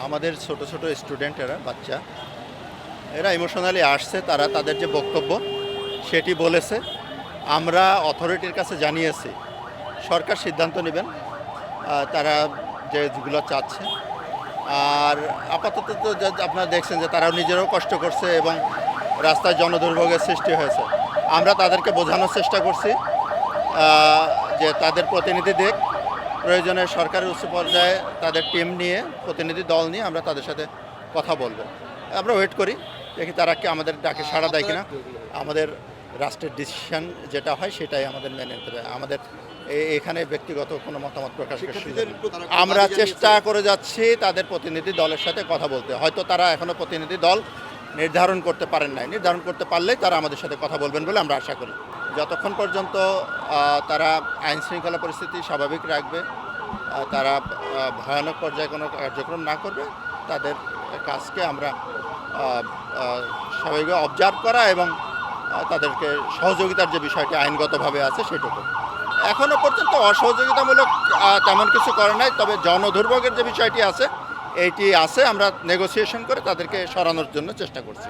আমাদের ছোট ছোট স্টুডেন্টেরা বাচ্চা এরা ইমোশনালি আসছে, তারা তাদের যে বক্তব্য সেটি বলেছে। আমরা অথরিটির কাছে জানিয়েছি, সরকার সিদ্ধান্ত নেবেন তারা যেগুলো চাচ্ছে। আর আপাতত তো আপনারা দেখছেন যে তারা নিজেরাও কষ্ট করছে এবং রাস্তায় জনদুর্ভোগের সৃষ্টি হয়েছে। আমরা তাদেরকে বোঝানোর চেষ্টা করছি যে তাদের প্রতিনিধি দেখ, প্রয়োজনে সরকারের উচ্চ পর্যায়ে তাদের টিম নিয়ে, প্রতিনিধি দল নিয়ে আমরা তাদের সাথে কথা বলবো। আমরা ওয়েট করি, দেখি তারা কি আমাদের ডাকে সাড়া দেয় কিনা। আমাদের রাষ্ট্রের ডিসিশন যেটা হয় সেটাই আমাদের মেনে নিতে হবে। আমাদের এখানে ব্যক্তিগত কোনো মতামত প্রকাশ আমরা চেষ্টা করে যাচ্ছি তাদের প্রতিনিধি দলের সাথে কথা বলতে। হয়তো তারা এখনও প্রতিনিধি দল নির্ধারণ করতে পারেন নাই, নির্ধারণ করতে পারলেই তারা আমাদের সাথে কথা বলবেন বলে আমরা আশা করি। যতক্ষণ পর্যন্ত তারা আইন শৃঙ্খলা পরিস্থিতি স্বাভাবিক রাখবে, তারা ভয়ানক পর্যায়ে কোনো কার্যক্রম না করবে, তাদের কাজকে আমরা স্বাভাবিকভাবে অবজার্ভ করা এবং তাদেরকে সহযোগিতার যে বিষয়টি আইনগতভাবে আছে সেটুকু। এখনও পর্যন্ত অসহযোগিতামূলক তেমন কিছু করে নাই, তবে জনদুর্ভোগের যে বিষয়টি আছে এইটি আছে, আমরা নেগোসিয়েশন করে তাদেরকে সরানোর জন্য চেষ্টা করছি।